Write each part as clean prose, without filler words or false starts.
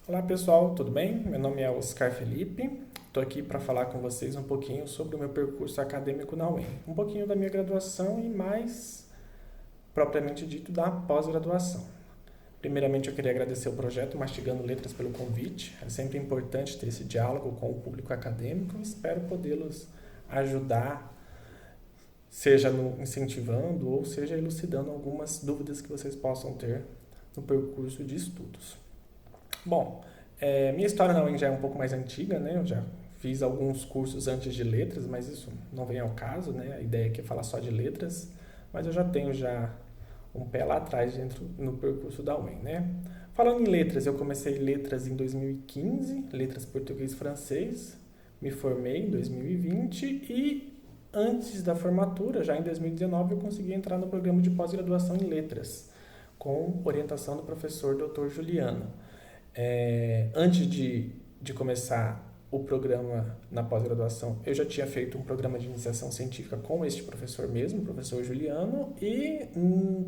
Olá pessoal, tudo bem? Meu nome é Oscar Felipe, estou aqui para falar com vocês um pouquinho sobre o meu percurso acadêmico na UEM, um pouquinho da minha graduação e mais propriamente dito da pós-graduação. Primeiramente eu queria agradecer o projeto Mastigando Letras pelo convite, é sempre importante ter esse diálogo com o público acadêmico e espero podê-los ajudar, seja incentivando ou seja elucidando algumas dúvidas que vocês possam ter no percurso de estudos. Bom, minha história na UEM já é um pouco mais antiga, né? Eu já fiz alguns cursos antes de letras, mas isso não vem ao caso, né? A ideia aqui é falar só de letras, mas eu já tenho um pé lá atrás dentro no percurso da UEM, né? Falando em letras, eu comecei letras em 2015, letras português e francês, me formei em 2020 e antes da formatura, já em 2019, eu consegui entrar no programa de pós-graduação em letras, com orientação do professor Dr. Juliano. Antes de começar o programa na pós-graduação, eu já tinha feito um programa de iniciação científica com este professor mesmo, o professor Juliano, e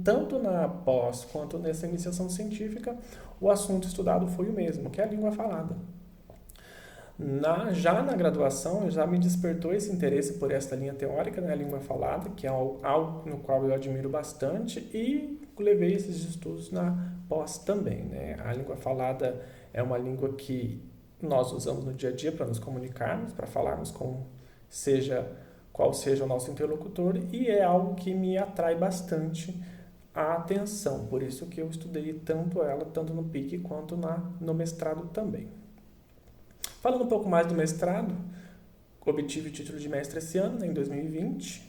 tanto na pós quanto nessa iniciação científica, o assunto estudado foi o mesmo, que é a língua falada. Já na graduação, já me despertou esse interesse por esta linha teórica, né, a língua falada, que é algo no qual eu admiro bastante, e levei esses estudos na pós também. Né? A língua falada é uma língua que nós usamos no dia a dia para nos comunicarmos, para falarmos com qual seja o nosso interlocutor, e é algo que me atrai bastante a atenção, por isso que eu estudei tanto ela, tanto no PIC quanto no mestrado também. Falando um pouco mais do mestrado, obtive o título de mestre esse ano, em 2020.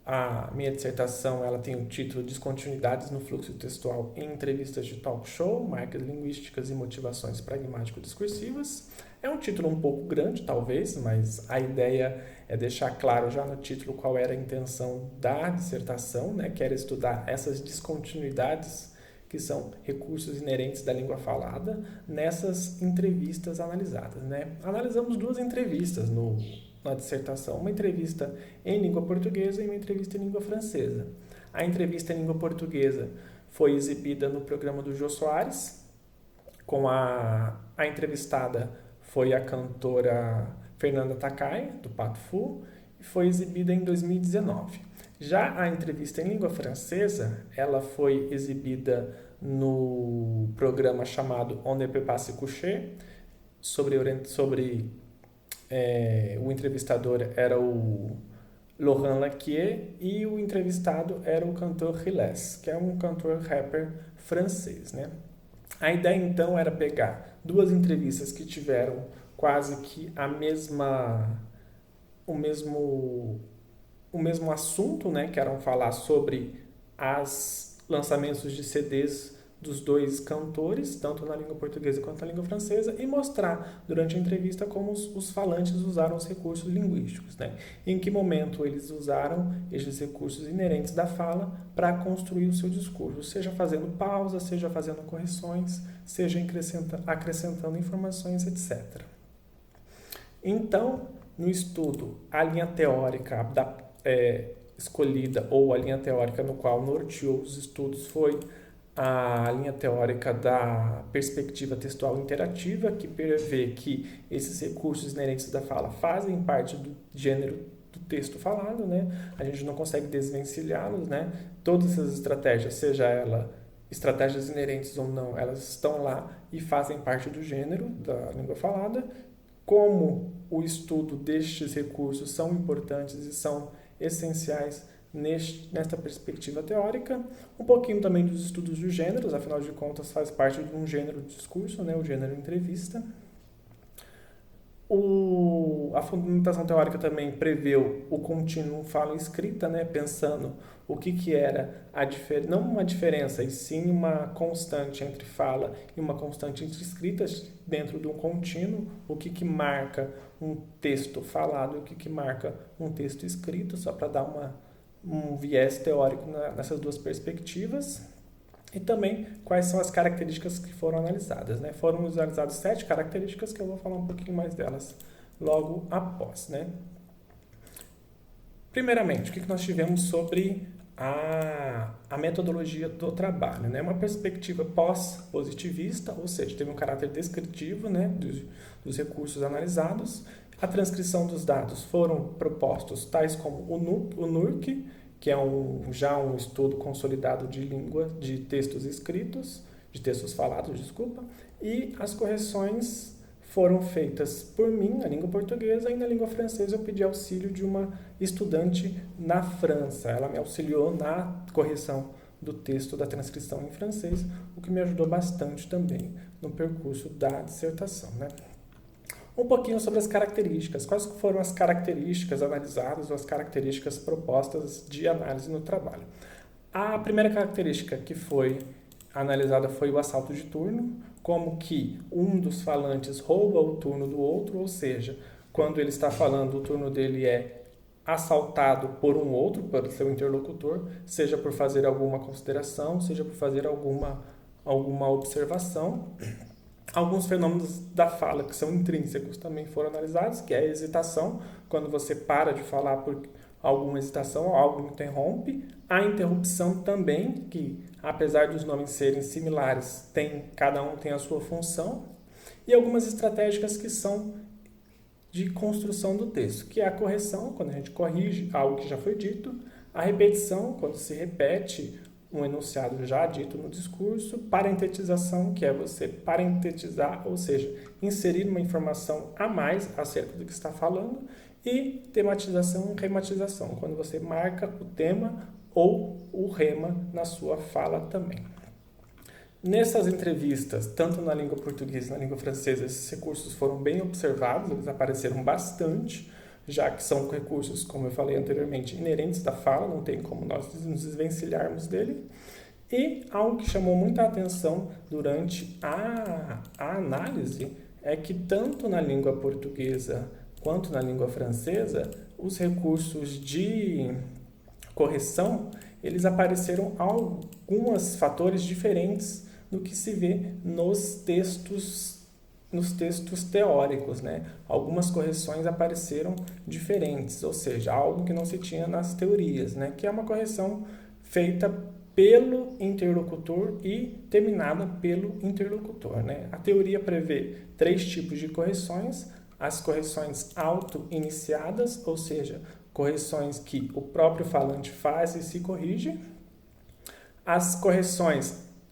A minha dissertação ela tem o título Descontinuidades no fluxo textual em entrevistas de talk show, marcas linguísticas e motivações pragmático-discursivas. É um título um pouco grande, talvez, mas a ideia é deixar claro já no título qual era a intenção da dissertação, né? Que era estudar essas descontinuidades que são recursos inerentes da língua falada, nessas entrevistas analisadas. Né? Analisamos duas entrevistas na dissertação, uma entrevista em língua portuguesa e uma entrevista em língua francesa. A entrevista em língua portuguesa foi exibida no programa do Jô Soares, com a entrevistada foi a cantora Fernanda Takai, do Pato Fu, e foi exibida em 2019. Já a entrevista em língua francesa, ela foi exibida no programa chamado On ne peut pas se coucher, o entrevistador era o Laurent Laquier e o entrevistado era o cantor Riles, que é um cantor rapper francês. Né? A ideia então era pegar duas entrevistas que tiveram quase que o mesmo assunto, né, que eram falar sobre os lançamentos de CDs dos dois cantores, tanto na língua portuguesa quanto na língua francesa, e mostrar durante a entrevista como os falantes usaram os recursos linguísticos. Né? Em que momento eles usaram esses recursos inerentes da fala para construir o seu discurso, seja fazendo pausas, seja fazendo correções, seja acrescentando informações, etc. Então, no estudo, a linha teórica escolhida, ou a linha teórica no qual norteou os estudos foi a linha teórica da perspectiva textual interativa, que prevê que esses recursos inerentes da fala fazem parte do gênero do texto falado, né? A gente não consegue desvencilhá-los, né? Todas essas estratégias, seja ela estratégias inerentes ou não, elas estão lá e fazem parte do gênero da língua falada. Como o estudo destes recursos são importantes e são essenciais nesta perspectiva teórica, um pouquinho também dos estudos dos gêneros, afinal de contas faz parte de um gênero de discurso, né, o gênero entrevista. A fundamentação teórica também preveu o contínuo fala escrita, né, pensando o que era não uma diferença, e sim uma constante entre fala e uma constante entre escritas dentro de um contínuo, o que marca um texto falado e o que marca um texto escrito, só para dar um viés teórico nessas duas perspectivas. E também quais são as características que foram analisadas. Né? Foram analisadas 7 características que eu vou falar um pouquinho mais delas logo após. Né? Primeiramente, o que nós tivemos sobre a a metodologia do trabalho, né? Uma perspectiva pós-positivista, ou seja, teve um caráter descritivo, né, dos recursos analisados. A transcrição dos dados foram propostos tais como o NURC, que é já um estudo consolidado de língua, de textos escritos, de textos falados, desculpa, e as correções foram feitas por mim, na língua portuguesa, e na língua francesa eu pedi auxílio de uma estudante na França. Ela me auxiliou na correção do texto da transcrição em francês, o que me ajudou bastante também no percurso da dissertação, né? Um pouquinho sobre as características. Quais foram as características analisadas ou as características propostas de análise no trabalho? A primeira característica que foi analisada foi o assalto de turno, como que um dos falantes rouba o turno do outro, ou seja, quando ele está falando, o turno dele é assaltado por um outro, por seu interlocutor, seja por fazer alguma consideração, seja por fazer alguma observação. Alguns fenômenos da fala que são intrínsecos também foram analisados, que é a hesitação, quando você para de falar por alguma hesitação, algo interrompe. A interrupção também, que apesar dos nomes serem similares, cada um tem a sua função. E algumas estratégicas que são de construção do texto, que é a correção, quando a gente corrige algo que já foi dito, a repetição, quando se repete um enunciado já dito no discurso, parentetização, que é você parentetizar, ou seja, inserir uma informação a mais acerca do que está falando, e tematização e rematização, quando você marca o tema ou o rema na sua fala também. Nessas entrevistas, tanto na língua portuguesa e na língua francesa, esses recursos foram bem observados, eles apareceram bastante, já que são recursos, como eu falei anteriormente, inerentes da fala, não tem como nós nos desvencilharmos dele. E algo que chamou muita atenção durante a análise é que tanto na língua portuguesa quanto na língua francesa, os recursos de correção, eles apareceram alguns fatores diferentes do que se vê nos textos teóricos, né? Algumas correções apareceram diferentes, ou seja, algo que não se tinha nas teorias, né? Que é uma correção feita pelo interlocutor e terminada pelo interlocutor, né? A teoria prevê 3 tipos de correções: as correções auto-iniciadas, ou seja, correções que o próprio falante faz e se corrige, as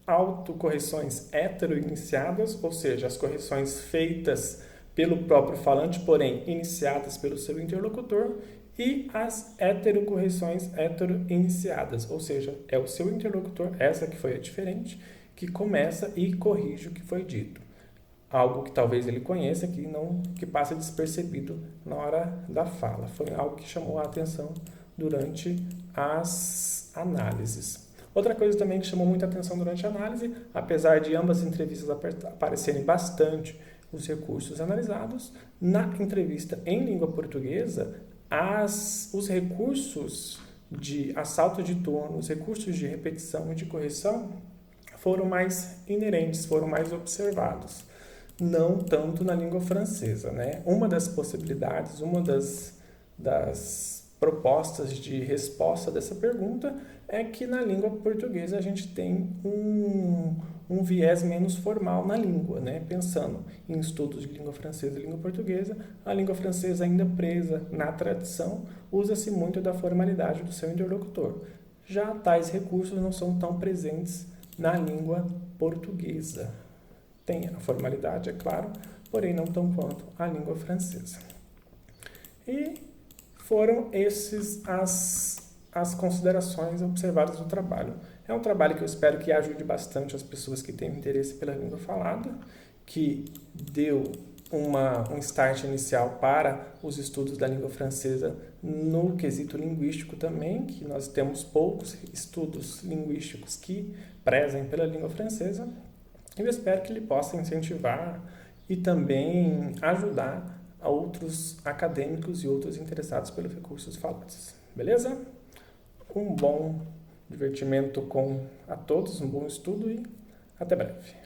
autocorreções hetero-iniciadas, ou seja, as correções feitas pelo próprio falante, porém iniciadas pelo seu interlocutor, e as heterocorreções hetero-iniciadas, ou seja, é o seu interlocutor, essa que foi a diferente, que começa e corrige o que foi dito. Algo que talvez ele conheça, que passa despercebido na hora da fala. Foi algo que chamou a atenção durante as análises. Outra coisa também que chamou muita atenção durante a análise, apesar de ambas as entrevistas aparecerem bastante os recursos analisados, na entrevista em língua portuguesa, os recursos de assalto de turno, os recursos de repetição e de correção foram mais inerentes, foram mais observados. Não tanto na língua francesa, né? Uma das possibilidades, uma das propostas de resposta dessa pergunta é que na língua portuguesa a gente tem um viés menos formal na língua, né? Pensando em estudos de língua francesa e língua portuguesa, a língua francesa ainda presa na tradição, usa-se muito da formalidade do seu interlocutor. Já tais recursos não são tão presentes na língua portuguesa. Tem a formalidade, é claro, porém não tão quanto a língua francesa. E foram essas as considerações observadas do trabalho. É um trabalho que eu espero que ajude bastante as pessoas que têm interesse pela língua falada, que deu um start inicial para os estudos da língua francesa no quesito linguístico também, que nós temos poucos estudos linguísticos que prezem pela língua francesa. Eu espero que ele possa incentivar e também ajudar a outros acadêmicos e outros interessados pelos recursos falados. Beleza? Um bom divertimento a todos, um bom estudo e até breve.